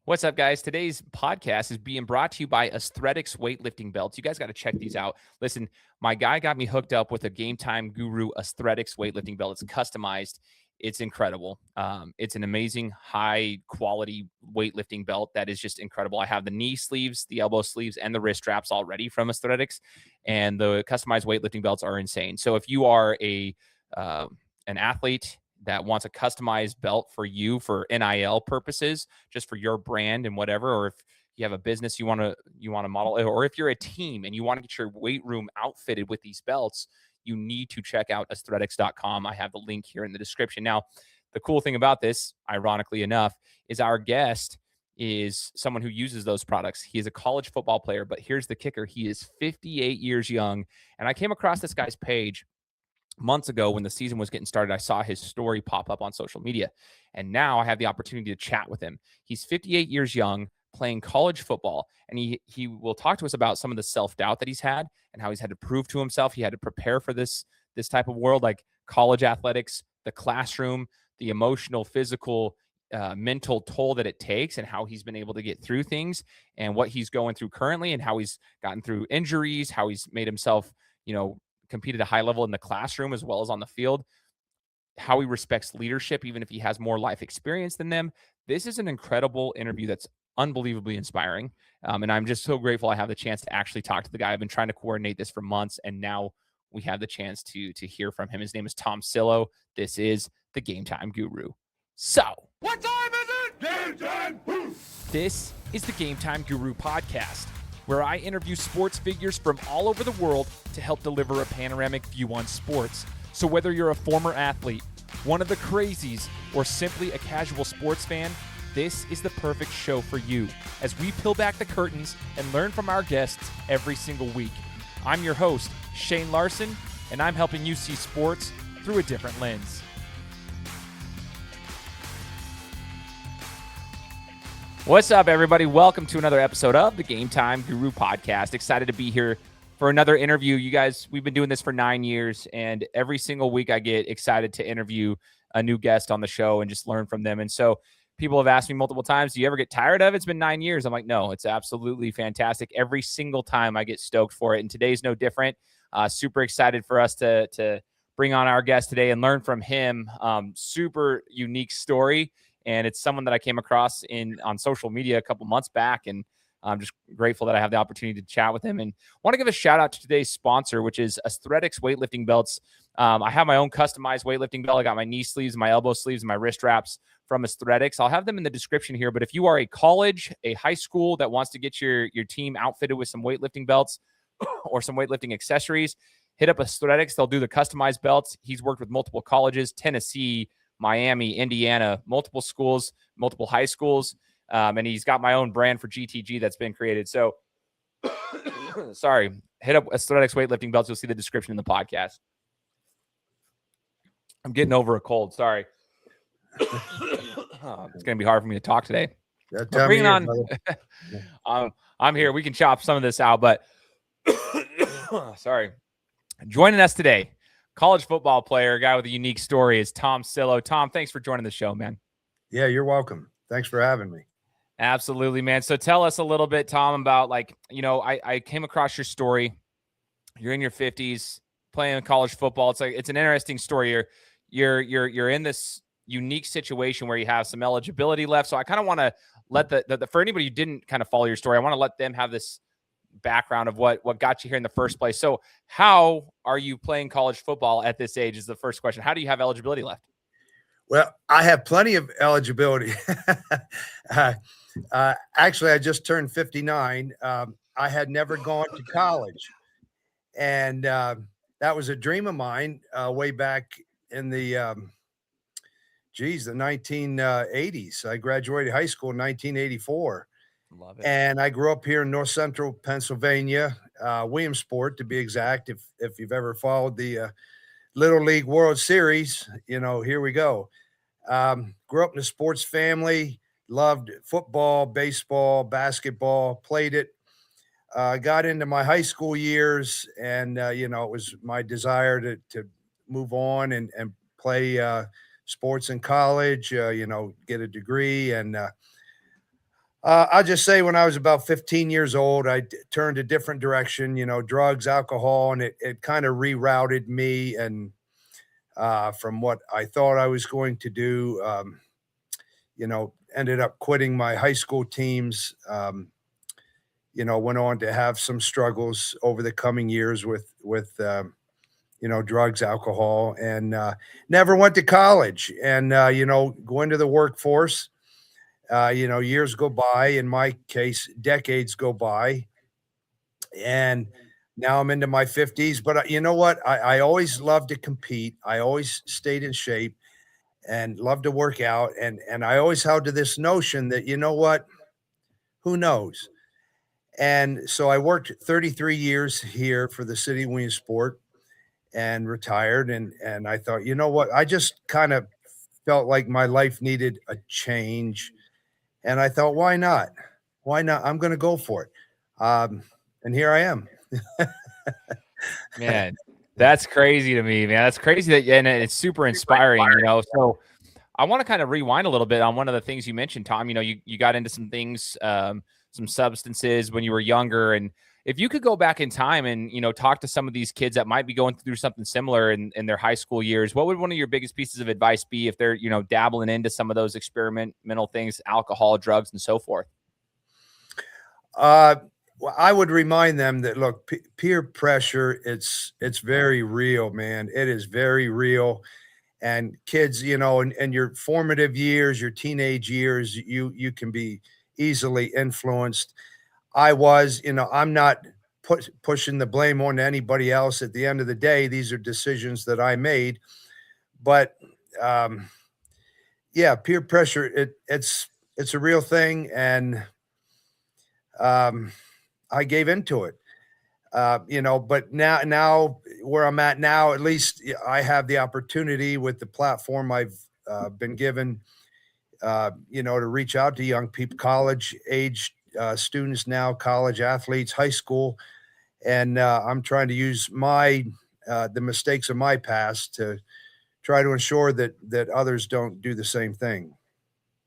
What's up, guys? Today's podcast is being brought to you by Aesthreadics weightlifting belts. You guys got to check these out. Listen, my guy got me hooked up with a Gametime Guru Aesthreadics weightlifting belt. It's customized. It's incredible. It's an amazing, high-quality weightlifting belt that is just incredible. I have the knee sleeves, the elbow sleeves, and the wrist straps already from Aesthreadics, and the customized weightlifting belts are insane. So if you are an athlete that wants a customized belt for you for NIL purposes, just for your brand and whatever, or if you have a business you want to model, or if you're a team and you want to get your weight room outfitted with these belts, you need to check out Aesthreadics.com. I have the link here in the description. Now, the cool thing about this, ironically enough, is our guest is someone who uses those products. He is a college football player, but here's the kicker. He is 58 years young, and I came across this guy's page months ago when the season was getting started. I saw his story pop up on social media, and now I have the opportunity to chat with him. He's 58 years young, playing college football, and he will talk to us about some of the self-doubt that he's had and how he's had to prove to himself. He had to prepare for this type of world, like college athletics, the classroom, the emotional, physical, mental toll that it takes, and how he's been able to get through things, and what he's going through currently, and how he's gotten through injuries, how he's made himself, compete at a high level in the classroom as well as on the field, how he respects leadership, even if he has more life experience than them. This is an incredible interview that's unbelievably inspiring. And I'm just so grateful I have the chance to actually talk to the guy. I've been trying to coordinate this for months, and now we have the chance to hear from him. His name is Tom Cillo. This is the Gametime Guru. So, what time is it? Game time! Woo! This is the Gametime Guru Podcast, where I interview sports figures from all over the world to help deliver a panoramic view on sports. So whether you're a former athlete, one of the crazies, or simply a casual sports fan, this is the perfect show for you as we peel back the curtains and learn from our guests every single week. I'm your host, Shane Larson, and I'm helping you see sports through a different lens. What's up, everybody? Welcome to another episode of the Gametime Guru Podcast. Excited to be here for another interview. You guys, we've been doing this for 9 years, and every single week I get excited to interview a new guest on the show and just learn from them. And so people have asked me multiple times, do you ever get tired of it? It's been 9 years. I'm like, no, it's absolutely fantastic. Every single time I get stoked for it, and today's no different. Super excited for us to bring on our guest today and learn from him. Super unique story. And it's someone that I came across on social media a couple months back, and I'm just grateful that I have the opportunity to chat with him. And want to give a shout out to today's sponsor, which is Aesthreadics weightlifting belts. I have my own customized weightlifting belt. I got my knee sleeves, my elbow sleeves, and my wrist straps from Aesthreadics. I'll have them in the description here. But if you are a college, a high school that wants to get your team outfitted with some weightlifting belts or some weightlifting accessories, hit up Aesthreadics. They'll do the customized belts. He's worked with multiple colleges, Tennessee, Miami, Indiana, multiple schools, multiple high schools. And he's got my own brand for GTG that's been created. So, sorry, hit up Aesthreadics weightlifting belts. You'll see the description in the podcast. I'm getting over a cold. Sorry. It's going to be hard for me to talk today. Bring on. I'm here. We can chop some of this out, but sorry. Joining us today, college football player, a guy with a unique story, is Tom Cillo. Tom, thanks for joining the show, man. Yeah, you're welcome. Thanks for having me. Absolutely, man. So tell us a little bit, Tom, about I came across your story. You're in your 50s playing college football. It's an interesting story. You're in this unique situation where you have some eligibility left. So I kind of want to let for anybody who didn't kind of follow your story, I want to let them have this background of what got you here in the first place. So how are you playing college football at this age is the first question. How do you have eligibility left? Well, I have plenty of eligibility. Actually, I just turned 59. I had never gone to college, and that was a dream of mine way back in the 1980s. I graduated high school in 1984. Love it. And I grew up here in North Central Pennsylvania, Williamsport to be exact. If you've ever followed the Little League World Series, here we go. Grew up in a sports family, loved football, baseball, basketball, played it. Got into my high school years, and it was my desire to move on and play sports in college, get a degree, and I'll just say when I was about 15 years old, I turned a different direction, drugs, alcohol, and it kind of rerouted me and from what I thought I was going to do. Ended up quitting my high school teams. Went on to have some struggles over the coming years with drugs, alcohol, and never went to college. And go into the workforce. Years go by. In my case, decades go by, and now I'm into my 50s. But you know what? I always loved to compete. I always stayed in shape and loved to work out. And I always held to this notion that, you know what? Who knows? And so I worked 33 years here for the city of Williamsport and retired. And I thought, you know what? I just kind of felt like my life needed a change. And I thought, why not? Why not? I'm going to go for it. And here I am. Man, that's crazy to me, man. That's crazy and it's super inspiring, So I want to kind of rewind a little bit on one of the things you mentioned, Tom. You got into some things, some substances when you were younger. And if you could go back in time and, talk to some of these kids that might be going through something similar in their high school years, what would one of your biggest pieces of advice be if they're, dabbling into some of those experimental things, alcohol, drugs, and so forth? Well, I would remind them that, look, peer pressure, it's very real, man. It is very real. And kids, in your formative years, your teenage years, you can be easily influenced. I'm not pushing the blame on anybody else. At the end of the day, these are decisions that I made. But yeah, peer pressure, it's a real thing. And I gave into it. But now where I'm at now, at least I have the opportunity with the platform I've been given, to reach out to young people, college age students now, college athletes, high school. And I'm trying to use the mistakes of my past to try to ensure that others don't do the same thing.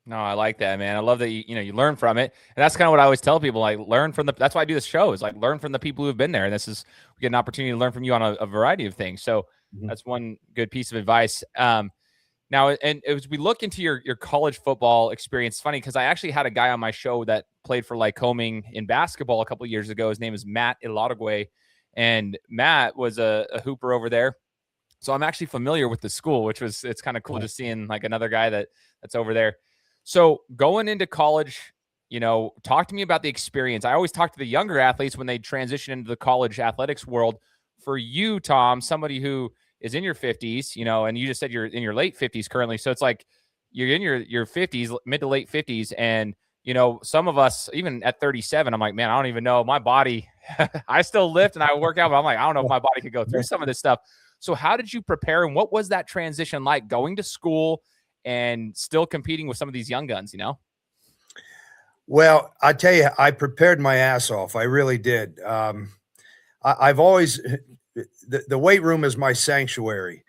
No, I like that, man. I love that you learn from it. And that's kind of what I always tell people, like learn from that's why I do this show, is like learn from the people who've been there. And we get an opportunity to learn from you on a variety of things. So that's one good piece of advice. Now, and as we look into your college football experience, it's funny because I actually had a guy on my show that played for Lycoming in basketball a couple of years ago. His name is Matt Ilaragwe, and Matt was a hooper over there. So I'm actually familiar with the school, it's kind of cool just seeing like another guy that's over there. So going into college, talk to me about the experience. I always talk to the younger athletes when they transition into the college athletics world. For you, Tom, somebody who is in your 50s, and you just said you're in your late 50s currently. So it's like you're in your 50s, mid to late 50s. And, some of us, even at 37, I'm like, man, I don't even know my body. I still lift and I work out, but I'm like, I don't know if my body could go through some of this stuff. So how did you prepare? And what was that transition like going to school and still competing with some of these young guns, Well, I tell you, I prepared my ass off. I really did. I've always, the weight room is my sanctuary.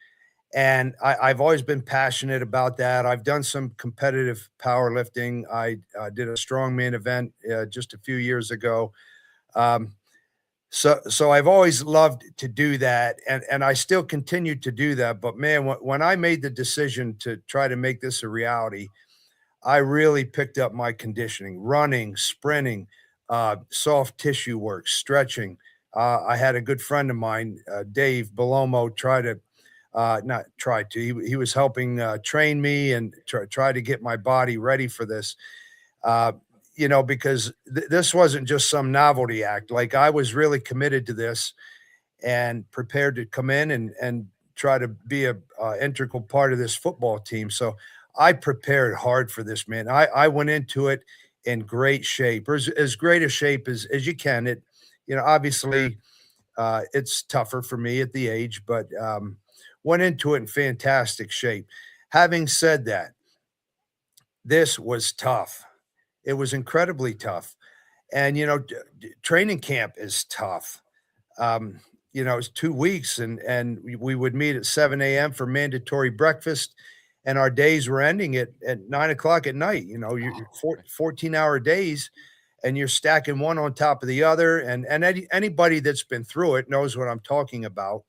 And I've always been passionate about that. I've done some competitive powerlifting. I did a strongman event just a few years ago. So I've always loved to do that, and I still continue to do that. But man, when I made the decision to try to make this a reality, I really picked up my conditioning, running, sprinting, soft tissue work, stretching. I had a good friend of mine, Dave Belomo, he was helping train me and try to get my body ready for this. Because this wasn't just some novelty act. Like I was really committed to this and prepared to come in and try to be a integral part of this football team. So I prepared hard for this, man. I went into it in great shape, or as great a shape as you can. Obviously it's tougher for me at the age, but went into it in fantastic shape. Having said that, this was tough. It was incredibly tough. And, training camp is tough. It's 2 weeks and we would meet at 7 a.m. for mandatory breakfast. and our days were ending at 9 o'clock at night. You know, you're 14-hour days, and you're stacking one on top of the other. And anybody that's been through it knows what I'm talking about.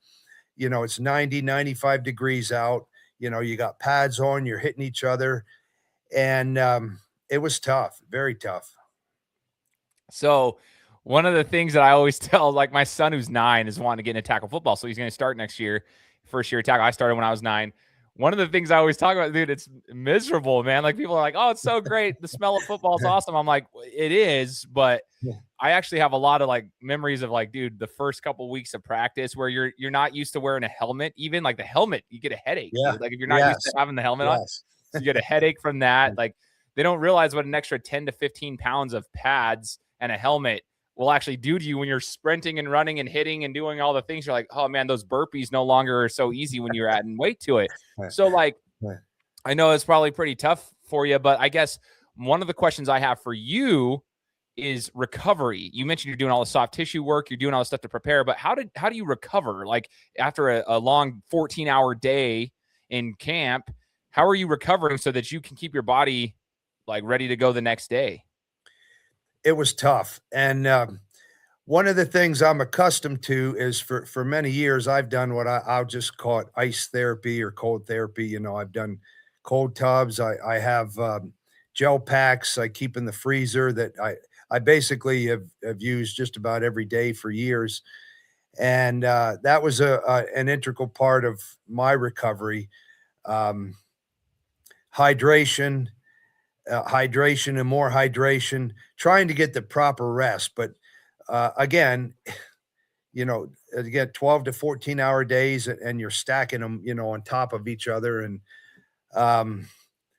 You know, it's 90, 95 degrees out. You know, you got pads on, you're hitting each other. And it was tough, very tough. So one of the things that I always tell, like my son who's 9 is wanting to get into tackle football. So he's going to start next year, first year tackle. I started when I was 9. One of the things I always talk about, dude, it's miserable, man. Like people are like, oh, it's so great. The smell of football is awesome. I'm like, it is, but I actually have a lot of like memories of like, dude, the first couple weeks of practice where you're not used to wearing a helmet. Even like the helmet, you get a headache. Yeah. Dude. Like if you're not used to having the helmet on, you get a headache from that. Like they don't realize what an extra 10 to 15 pounds of pads and a helmet will actually do to you when you're sprinting and running and hitting and doing all the things. You're like, oh man, those burpees no longer are so easy when you're adding weight to it. So like, I know it's probably pretty tough for you, but I guess one of the questions I have for you is recovery. You mentioned you're doing all the soft tissue work, you're doing all the stuff to prepare, but how do you recover? Like after a long 14-hour day in camp, how are you recovering so that you can keep your body like ready to go the next day? It was tough. And one of the things I'm accustomed to is for many years, I've done what I'll just call it ice therapy or cold therapy. You know, I've done cold tubs. I have gel packs I keep in the freezer that I basically have used just about every day for years. And that was an integral part of my recovery. Hydration and more hydration, trying to get the proper rest. But again, you know, again, 12 to 14-hour days, and you're stacking them, you know, on top of each other, and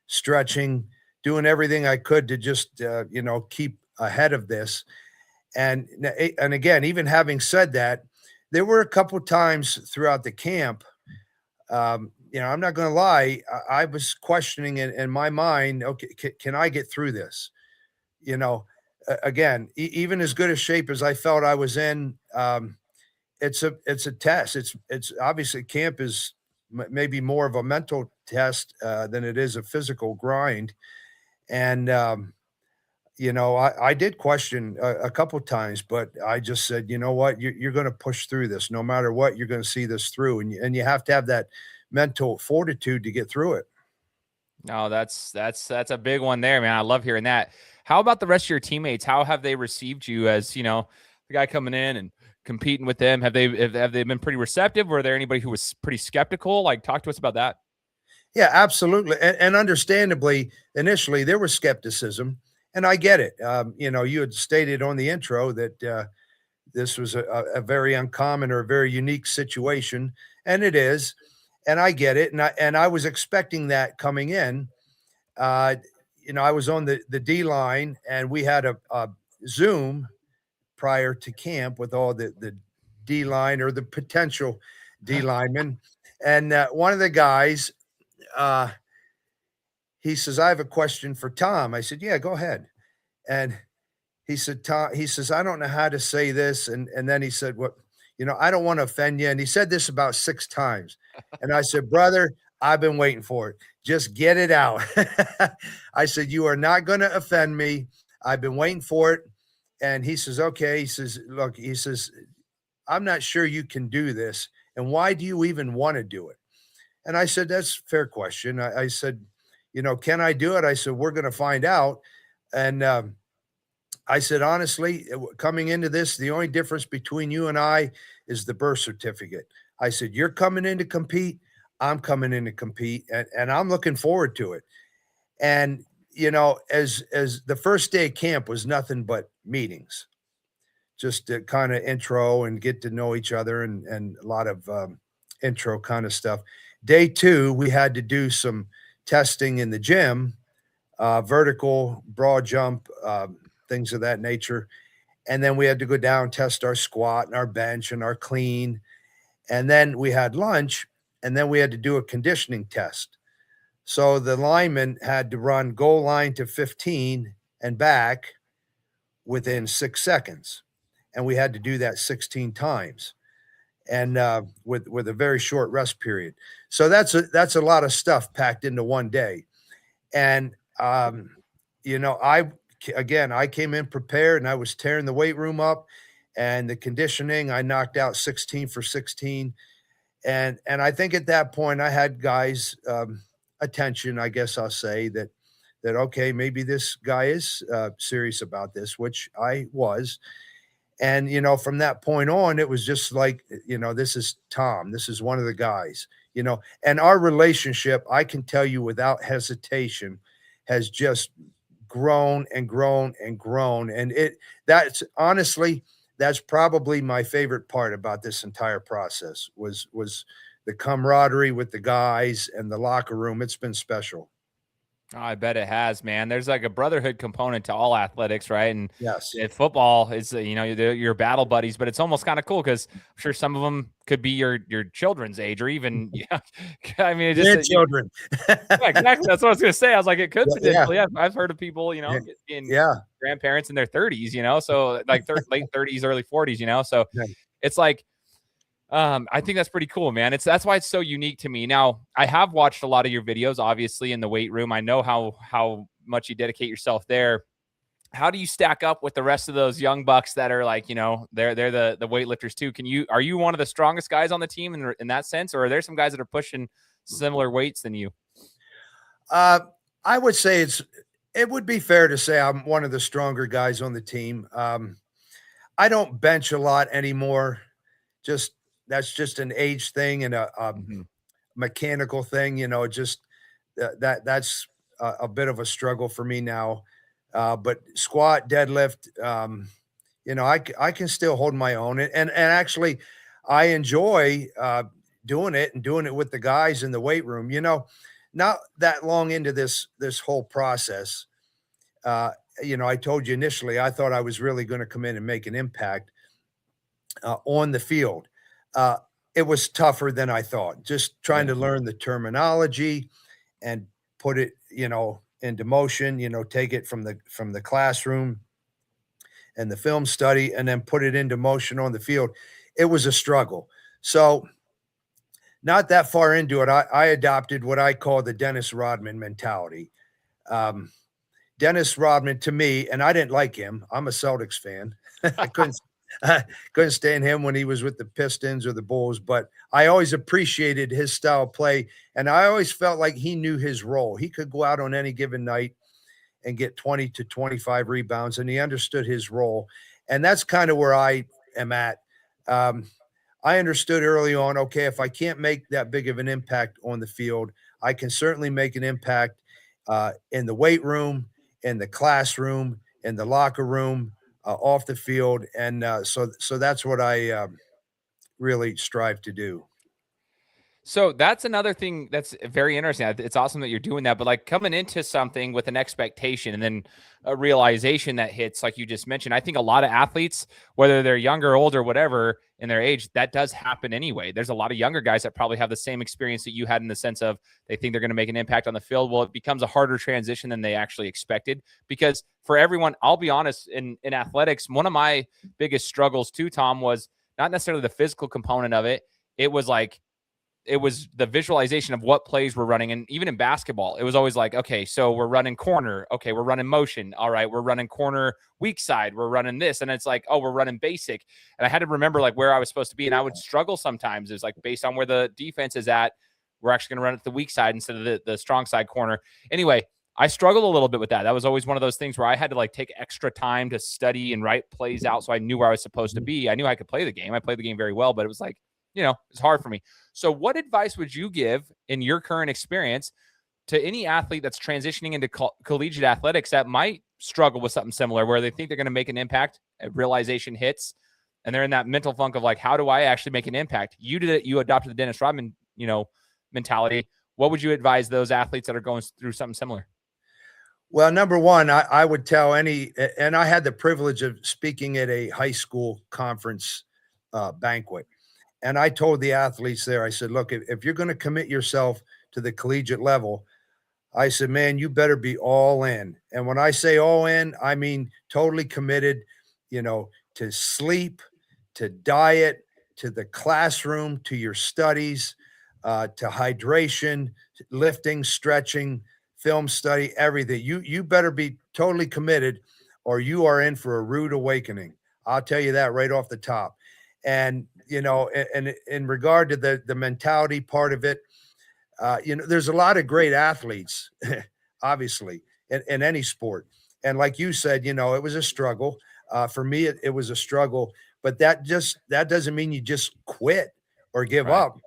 stretching, doing everything I could to just, you know, keep ahead of this. And again, even having said that, there were a couple times throughout the camp, you know, I'm not going to lie, I was questioning in my mind, okay, can I get through this? You know, again, even as good a shape as I felt I was in, it's a test. It's obviously camp is maybe more of a mental test than it is a physical grind. And, you know, I did question a couple times, but I just said, you know what, you're going to push through this no matter what. You're going to see this through, and you have to have that mental fortitude to get through it. No, that's a big one there, man. I love hearing that. How about the rest of your teammates? How have they received you as, you know, the guy coming in and competing with them? Have they been pretty receptive? Were there anybody who was pretty skeptical? Like, talk to us about that. Yeah, absolutely. And understandably, initially there was skepticism, and I get it. You know, you had stated on the intro that this was a very uncommon or a very unique situation, and it is. And I get it. And I was expecting that coming in. You know, I was on the D line, and we had a Zoom prior to camp with all the D line or the potential D linemen. And one of the guys, he says, I have a question for Tom. I said, yeah, go ahead. And he said, Tom, he says, I don't know how to say this. And then he said, what, you know, I don't want to offend you. And he said this about 6 times. And I said, brother, I've been waiting for it. Just get it out. I said, you are not going to offend me. I've been waiting for it. And he says, okay. He says, look, he says, I'm not sure you can do this. And why do you even want to do it? And I said, that's a fair question. I said, you know, can I do it? I said, we're going to find out. And I said, honestly, coming into this, the only difference between you and I is the birth certificate. I said, you're coming in to compete. I'm coming in to compete. And I'm looking forward to it. And, you know, as the first day of camp was nothing but meetings, just to kind of intro and get to know each other, and a lot of intro kind of stuff. Day 2, we had to do some testing in the gym, vertical, broad jump, things of that nature. And then we had to go down, test our squat and our bench and our clean. And then we had lunch, and then we had to do a conditioning test. So the lineman had to run goal line to 15 and back within 6 seconds. And we had to do that 16 times. and with a very short rest period. So that's a lot of stuff packed into one day. And I came in prepared, and I was tearing the weight room up, and the conditioning I knocked out 16 for 16. And I think at that point I had guys attention, I guess I'll say that okay, maybe this guy is serious about this, which I was. And from that point on, it was just like, this is Tom, this is one of the guys, and our relationship, I can tell you without hesitation, has just grown and grown and grown. And that's honestly, that's probably my favorite part about this entire process was the camaraderie with the guys and the locker room. It's been special. Oh, I bet it has, man. There's like a brotherhood component to all athletics, right? And Yes. football is, your battle buddies, but it's almost kind of cool because I'm sure some of them could be your children's age, or even, I mean, it just children. Yeah, exactly. That's what I was going to say. I was like, it could potentially. Yeah. I've heard of people, being grandparents in their 30s, so like late 30s, early 40s, so it's like, I think that's pretty cool, man. That's why it's so unique to me. Now, I have watched a lot of your videos, obviously, in the weight room. I know how much you dedicate yourself there. How do you stack up with the rest of those young bucks that are like, they're the weightlifters too? Are you one of the strongest guys on the team in that sense, or are there some guys that are pushing similar weights than you? I would say it would be fair to say I'm one of the stronger guys on the team. I don't bench a lot anymore. That's just an age thing and a mechanical thing, just that's a bit of a struggle for me now. But squat, deadlift, I can still hold my own. And actually I enjoy doing it with the guys in the weight room, not that long into this whole process. I told you initially, I thought I was really going to come in and make an impact on the field. It was tougher than I thought, just trying to learn the terminology and put it, into motion, take it from the classroom and the film study and then put it into motion on the field. It was a struggle. So not that far into it, I adopted what I call the Dennis Rodman mentality. Dennis Rodman, to me, and I didn't like him. I'm a Celtics fan. I couldn't stand him when he was with the Pistons or the Bulls, but I always appreciated his style of play. And I always felt like he knew his role. He could go out on any given night and get 20 to 25 rebounds, and he understood his role. And that's kind of where I am at. I understood early on, okay, if I can't make that big of an impact on the field, I can certainly make an impact in the weight room, in the classroom, in the locker room, off the field. And so that's what I really strive to do. So that's another thing that's very interesting. It's awesome that you're doing that, but like coming into something with an expectation and then a realization that hits, like you just mentioned, I think a lot of athletes, whether they're younger, older, whatever in their age, that does happen anyway. There's a lot of younger guys that probably have the same experience that you had in the sense of they think they're going to make an impact on the field. Well, it becomes a harder transition than they actually expected because for everyone, I'll be honest, in athletics, one of my biggest struggles too, Tom, was not necessarily the physical component of it. It was the visualization of what plays we're running. And even in basketball, it was always like, okay, so we're running corner. Okay, we're running motion. All right, we're running corner weak side. We're running this. And it's like, oh, we're running basic. And I had to remember like where I was supposed to be. And I would struggle sometimes. It's like based on where the defense is at, we're actually going to run at the weak side instead of the strong side corner. Anyway, I struggled a little bit with that. That was always one of those things where I had to like take extra time to study and write plays out so I knew where I was supposed to be. I knew I could play the game. I played the game very well, but it was like, it's hard for me. So what advice would you give in your current experience to any athlete that's transitioning into collegiate athletics that might struggle with something similar where they think they're going to make an impact, a realization hits, and they're in that mental funk of like, how do I actually make an impact? You did it. You adopted the Dennis Rodman, mentality. What would you advise those athletes that are going through something similar? Well, number one, I would tell and I had the privilege of speaking at a high school conference banquet. And I told the athletes there, I said, look, if you're going to commit yourself to the collegiate level, I said, man, you better be all in. And when I say all in, I mean totally committed, to sleep, to diet, to the classroom, to your studies, to hydration, lifting, stretching, film study, everything. You better be totally committed, or you are in for a rude awakening. I'll tell you that right off the top. And and in regard to the mentality part of it, there's a lot of great athletes, obviously, in any sport. And like you said, it was a struggle. For me, it was a struggle, but that doesn't mean you just quit or give Right. up.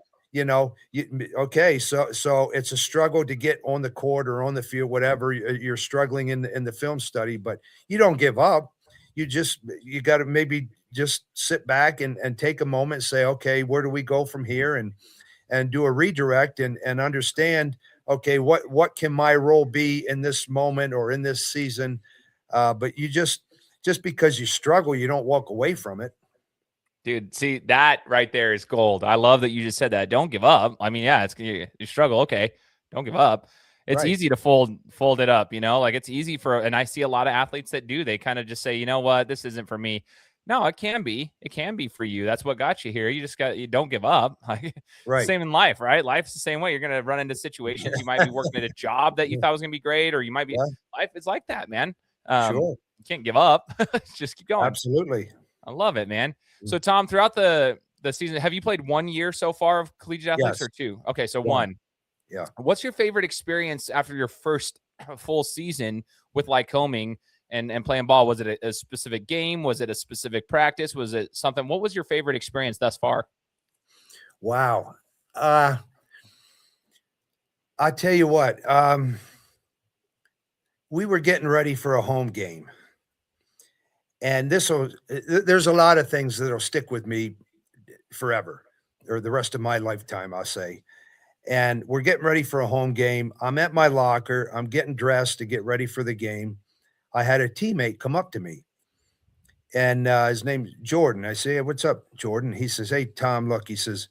Okay, so it's a struggle to get on the court or on the field, whatever you're struggling in the film study, but you don't give up. You got to maybe just sit back and take a moment and say, okay, where do we go from here? And do a redirect and understand, okay, what can my role be in this moment or in this season? But you just because you struggle, you don't walk away from it. Dude, see, that right there is gold. I love that you just said that. Don't give up. I mean, yeah, it's you struggle. Okay. Don't give up. It's Right. easy to fold it up, like it's easy and I see a lot of athletes that do. They kind of just say, you know what, this isn't for me. No, it can be. It can be for you. That's what got you here. You don't give up. Like Right. same in life, right? Life's the same way. You're gonna run into situations. You might be working at a job that you thought was gonna be great, or you might be Yeah. life is like that, man. Sure. You can't give up. Just keep going. Absolutely. I love it, man. So Tom, throughout the season, have you played 1 year so far of collegiate athletics Yes. or 2? Okay, so 1. 1. Yeah. What's your favorite experience after your first full season with Lycoming and playing ball? Was it a specific game? Was it a specific practice? Was it something? What was your favorite experience thus far? Wow. I tell you what, we were getting ready for a home game. And there's a lot of things that'll stick with me forever, or the rest of my lifetime, I'll say. And we're getting ready for a home game. I'm at my locker. I'm getting dressed to get ready for the game. I had a teammate come up to me, and his name's Jordan. I say, "Hey, what's up, Jordan?" He says, "Hey, Tom, look," he says,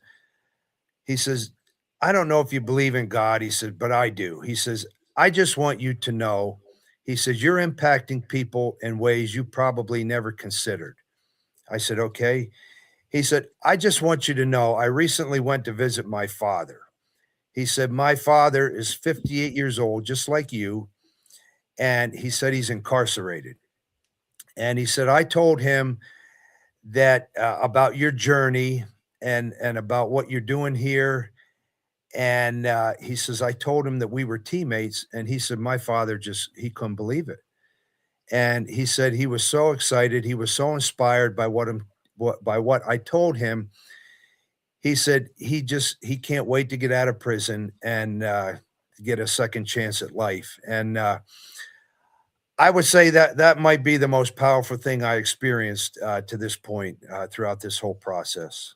"I don't know if you believe in God," he said, "but I do." He says, "I just want you to know," he says, "you're impacting people in ways you probably never considered." I said, "Okay." He said, "I just want you to know, I recently went to visit my father." He said, "My father is 58 years old, just like you." And he said he's incarcerated. And he said, "I told him that about your journey and about what you're doing here." And he says, "I told him that we were teammates." And he said, "My father he couldn't believe it." And he said he was so excited. He was so inspired by what I told him. He said he can't wait to get out of prison and get a second chance at life. And I would say that might be the most powerful thing I experienced to this point throughout this whole process.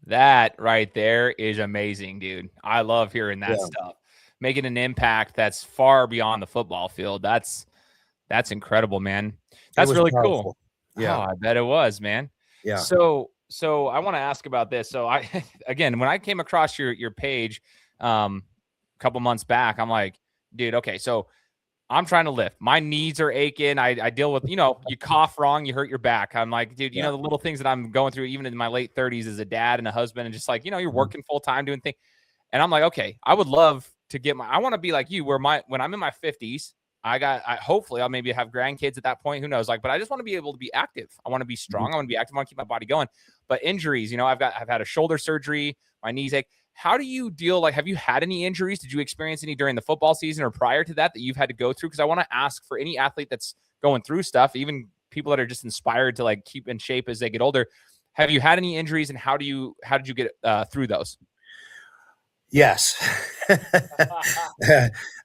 That right there is amazing, dude. I love hearing that Yeah, stuff. Making an impact that's far beyond the football field. That's incredible, man. it That's was really cool. powerful. Oh, Yeah, I bet it was, man. yeah. So I want to ask about this. So I again, when I came across your page a couple months back, I'm like, dude, okay, so I'm trying to lift. My knees are aching. I deal with, you cough wrong, you hurt your back. I'm like, dude, Yeah. the little things that I'm going through, even in my late 30s as a dad and a husband, and just like, you're working full time doing things. And I'm like, okay, I would love to I want to be like you, where when I'm in my 50s, hopefully I'll maybe have grandkids at that point. Who knows? But I just want to be able to be active. I want to be strong. I want to be active. I want to keep my body going. But injuries, I've had a shoulder surgery, my knees ache. How do you deal? Have you had any injuries? Did you experience any during the football season or prior to that you've had to go through? Because I want to ask for any athlete that's going through stuff, even people that are just inspired to keep in shape as they get older. Have you had any injuries, and how did you get through those? Yes.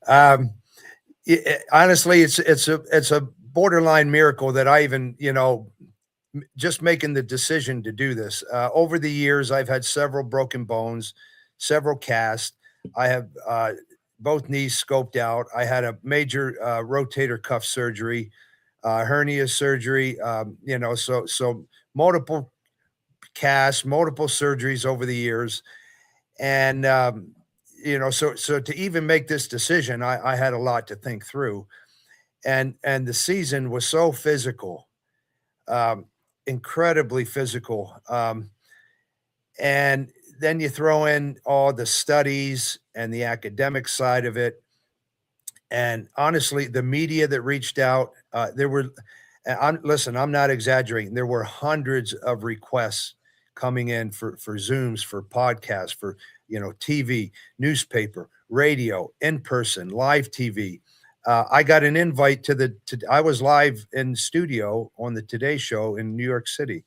um, Honestly, it's a borderline miracle that I even, just making the decision to do this. Over the years, I've had several broken bones, several casts. I have both knees scoped out. I had a major rotator cuff surgery, hernia surgery. So multiple casts, multiple surgeries over the years, and so to even make this decision, I had a lot to think through, and the season was so physical, um, incredibly physical. And then you throw in all the studies and the academic side of it. And honestly, the media that reached out, there were, listen, I'm not exaggerating. There were hundreds of requests coming in for Zooms, for podcasts, for, TV, newspaper, radio, in person, live TV. I got an invite I was live in studio on the Today Show in New York City.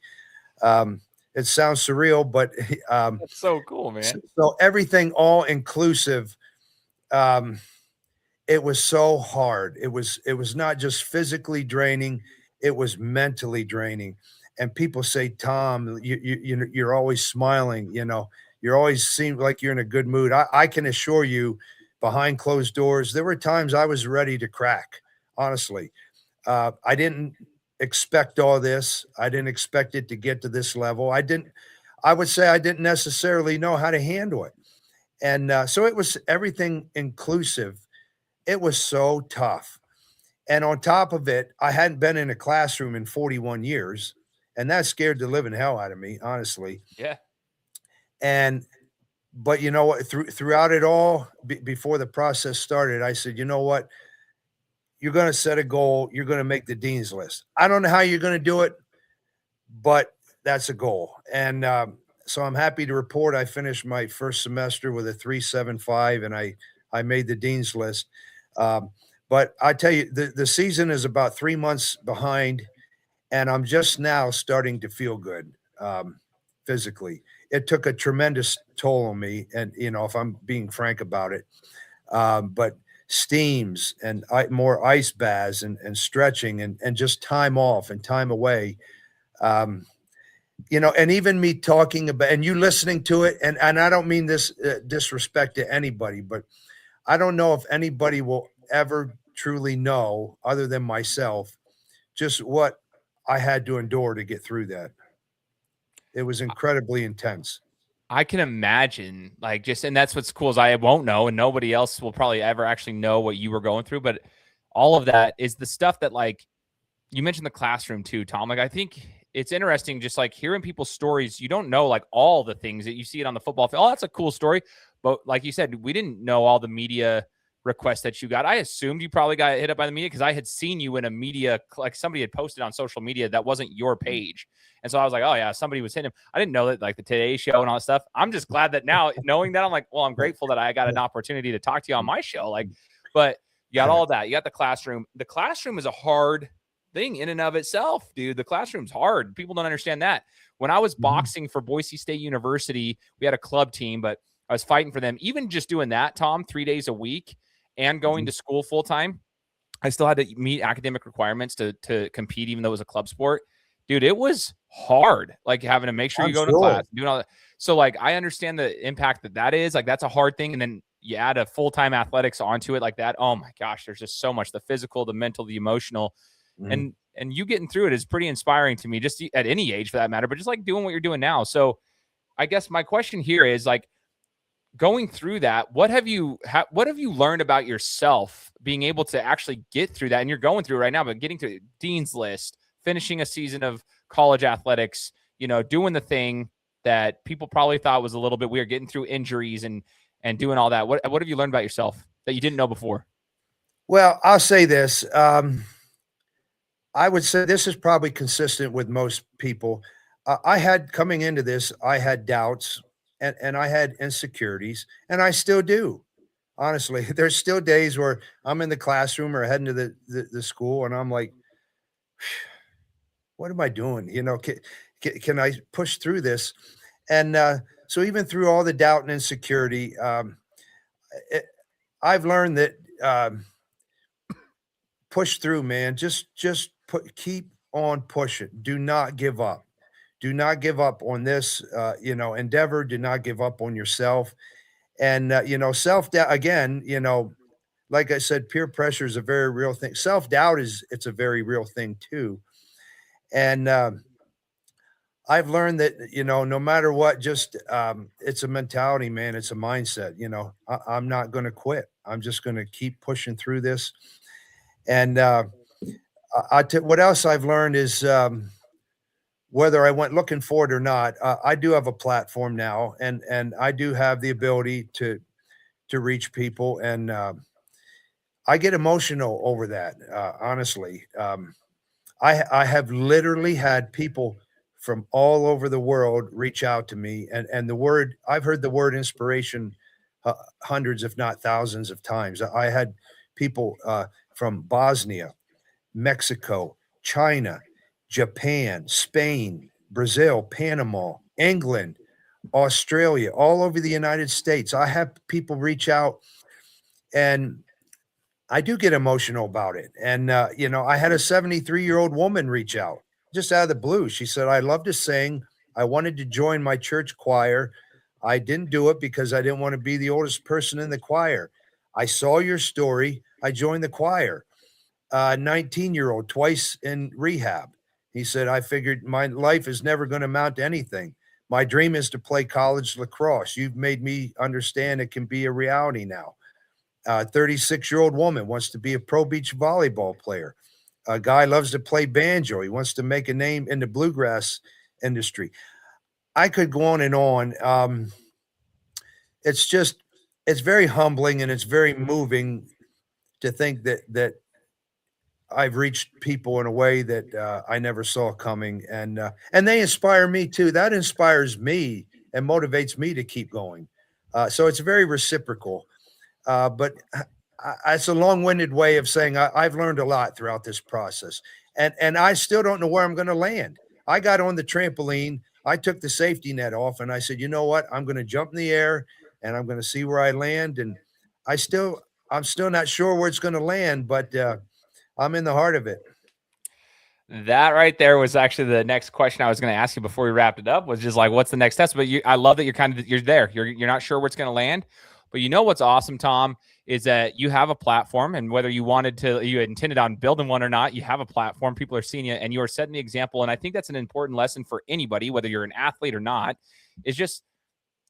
It sounds surreal, but That's so cool, man. so everything all inclusive. It was so hard. It was not just physically draining, it was mentally draining. And people say, Tom, you're always smiling, you always seem like you're in a good mood. I can assure you, behind closed doors, there were times I was ready to crack, honestly. I didn't expect all this. I didn't expect it to get to this level. I would say I didn't necessarily know how to handle it. And so it was everything inclusive. It was so tough. And on top of it, I hadn't been in a classroom in 41 years, and that scared the living hell out of me, honestly. Yeah. But you know what? Throughout it all, before the process started, I said, you know what? You're going to set a goal. You're going to make the dean's list. I don't know how you're going to do it, but that's a goal. And so I'm happy to report I finished my first semester with a 3.75, and I made the dean's list. But I tell you, the season is about 3 months behind, and I'm just now starting to feel good physically. It took a tremendous toll on me, and if I'm being frank about it, but steams and more ice baths and stretching and just time off and time away. And even me talking about and you listening to it, and I don't mean this disrespect to anybody, but I don't know if anybody will ever truly know, other than myself, just what I had to endure to get through that. It was incredibly intense. I can imagine, and that's what's cool is I won't know, and nobody else will probably ever actually know what you were going through. But all of that is the stuff that, you mentioned the classroom too, Tom. I think it's interesting, just hearing people's stories. You don't know all the things that you see it on the football field. Oh, that's a cool story. But like you said, we didn't know all the media requests that you got. I assumed you probably got hit up by the media because I had seen you in a media, somebody had posted on social media that wasn't your page. And so I was like, oh yeah, somebody was hitting him. I didn't know that the Today Show and all that stuff. I'm just glad that now knowing that, I'm like, well, I'm grateful that I got an opportunity to talk to you on my show. But you got all that. You got the classroom. The classroom is a hard thing in and of itself, dude. The classroom's hard. People don't understand that. When I was boxing for Boise State University, we had a club team, but I was fighting for them. Even just doing that, Tom, 3 days a week and going to school full time, I still had to meet academic requirements to compete, even though it was a club sport. Dude, it was hard, having to make sure you go to class, doing all that. So, I understand the impact that is. That's a hard thing. And then you add a full-time athletics onto it like that. Oh my gosh, there's just so much, the physical, the mental, the emotional. And you getting through it is pretty inspiring to me, just at any age for that matter, but just doing what you're doing now. So I guess my question here is going through that, what have you learned about yourself being able to actually get through that? And you're going through it right now, but getting to dean's list, finishing a season of college athletics, doing the thing that people probably thought was a little bit weird, getting through injuries and doing all that. What have you learned about yourself that you didn't know before? Well, I'll say this. I would say this is probably consistent with most people. Coming into this, I had doubts and I had insecurities, and I still do. Honestly, there's still days where I'm in the classroom or heading to the school, and I'm like, what am I doing? Can I push through this? And so even through all the doubt and insecurity, I've learned that push through, man. Just keep on pushing. Do not give up. Do not give up on this, endeavor. Do not give up on yourself. And, self-doubt, again, like I said, peer pressure is a very real thing. Self-doubt it's a very real thing too. And I've learned that, no matter what, just it's a mentality, man. It's a mindset. I'm not going to quit. I'm just going to keep pushing through this. And what else I've learned is whether I went looking for it or not, I do have a platform now, and I do have the ability to reach people, and I get emotional over that. Honestly, I have literally had people from all over the world reach out to me, and the word I've heard the word inspiration hundreds, if not thousands, of times. I had people from Bosnia, Mexico, China, Japan, Spain, Brazil, Panama, England, Australia, all over the United States. I have people reach out, and I do get emotional about it. And, I had a 73-year-old woman reach out just out of the blue. She said, I love to sing. I wanted to join my church choir. I didn't do it because I didn't want to be the oldest person in the choir. I saw your story. I joined the choir. 19-year-old, twice in rehab. He said, I figured my life is never going to amount to anything. My dream is to play college lacrosse. You've made me understand it can be a reality now. 36-year-old woman wants to be a pro beach volleyball player. A guy loves to play banjo. He wants to make a name in the bluegrass industry. I could go on and on. It's very humbling, and it's very moving to think that I've reached people in a way that I never saw coming, and they inspire me too. That inspires me and motivates me to keep going. So it's very reciprocal. But it's a long-winded way of saying I've learned a lot throughout this process, and I still don't know where I'm going to land. I got on the trampoline, I took the safety net off, and I said, you know what? I'm going to jump in the air, and I'm going to see where I land. And I'm still not sure where it's going to land, but I'm in the heart of it. That right there was actually the next question I was going to ask you before we wrapped it up, was just like, what's the next test? But I love that you're there. You're not sure where it's going to land. But you know what's awesome, Tom, is that you have a platform, and whether you intended on building one or not, you have a platform. People are seeing you, and you are setting the example. And I think that's an important lesson for anybody, whether you're an athlete or not, is just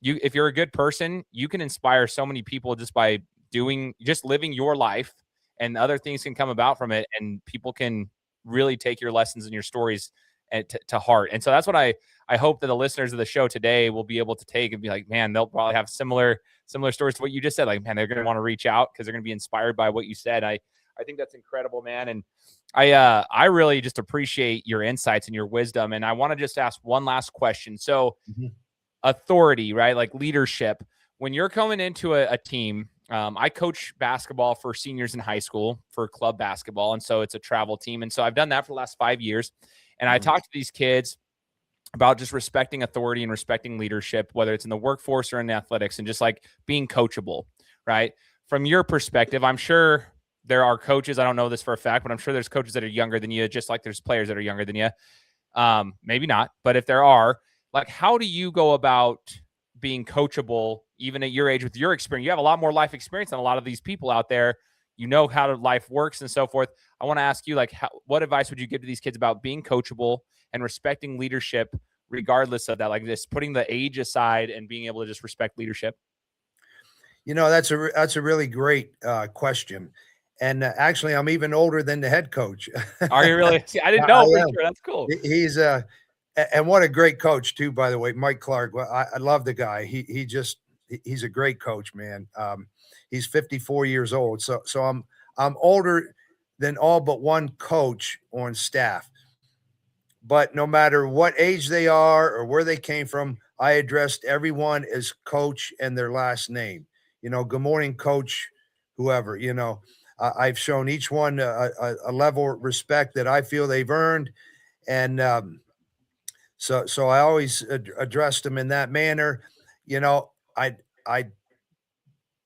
if you're a good person, you can inspire so many people just by living your life, and other things can come about from it, and people can really take your lessons and your stories to heart. And so that's what I hope that the listeners of the show today will be able to take and be like, man, they'll probably have similar stories to what you just said. Like, man, they're going to want to reach out because they're going to be inspired by what you said. I think that's incredible, man. And I really just appreciate your insights and your wisdom. And I want to just ask one last question. So authority, right? Like leadership, when you're coming into a team, I coach basketball for seniors in high school for club basketball. And so it's a travel team. And so I've done that for the last 5 years. And I talk to these kids about just respecting authority and respecting leadership, whether it's in the workforce or in athletics, and just like being coachable, right? From your perspective, I'm sure there are coaches, I don't know this for a fact, but I'm sure there's coaches that are younger than you, just like there's players that are younger than you. Maybe not, but if there are, like, how do you go about being coachable, even at your age with your experience? You have a lot more life experience than a lot of these people out there. You know how life works and so forth. I want to ask you, like, what advice would you give to these kids about being coachable and respecting leadership, regardless of that, like just putting the age aside and being able to just respect leadership? That's a really great question. And actually, I'm even older than the head coach. Are you really? See, I didn't know. For sure. That's cool. He's and what a great coach too, by the way, Mike Clark. Well, I love the guy. He's a great coach, man. He's 54 years old. So I'm older than all but one coach on staff. But no matter what age they are or where they came from, I addressed everyone as coach and their last name. Good morning, coach, whoever. I've shown each one a level of respect that I feel they've earned. And so I always addressed them in that manner. I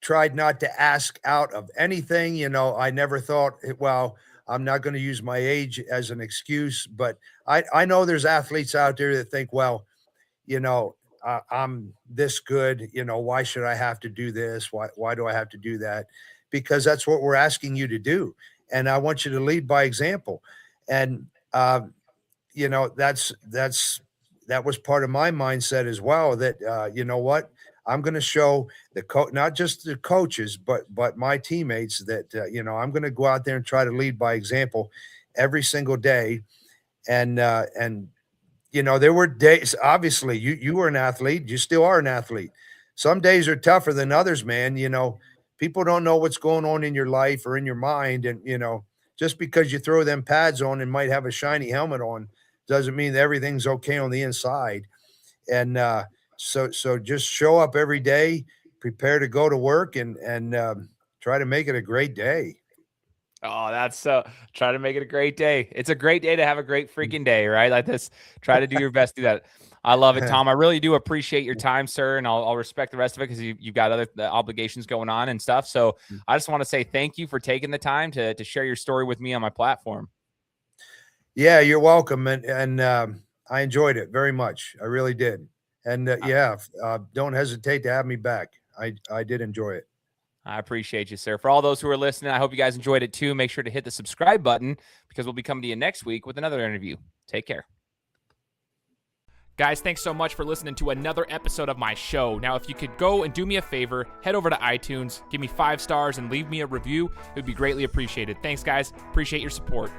tried not to ask out of anything. I never thought, well, I'm not going to use my age as an excuse, but I know there's athletes out there that think, well, I'm this good, why should I have to do this? Why do I have to do that? Because that's what we're asking you to do. And I want you to lead by example. And, that was part of my mindset as well, that, you know what, I'm going to show not just the coaches, but my teammates that, I'm going to go out there and try to lead by example every single day. And there were days, obviously you were an athlete, you still are an athlete. Some days are tougher than others, man. People don't know what's going on in your life or in your mind. And, just because you throw them pads on and might have a shiny helmet on doesn't mean that everything's okay on the inside. And so just show up every day, prepare to go to work, and try to make it a great day. Oh, that's try to make it a great day. It's a great day to have a great freaking day, right? Like this, try to do your best to do that. I love it, Tom. I really do appreciate your time, sir. And I'll respect the rest of it because you've got other obligations going on and stuff. So I just want to say thank you for taking the time to share your story with me on my platform. Yeah, you're welcome. And I enjoyed it very much. I really did. And don't hesitate to have me back. I did enjoy it. I appreciate you, sir. For all those who are listening, I hope you guys enjoyed it too. Make sure to hit the subscribe button because we'll be coming to you next week with another interview. Take care. Guys, thanks so much for listening to another episode of my show. Now, if you could go and do me a favor, head over to iTunes, give me 5 stars, and leave me a review, it would be greatly appreciated. Thanks, guys. Appreciate your support.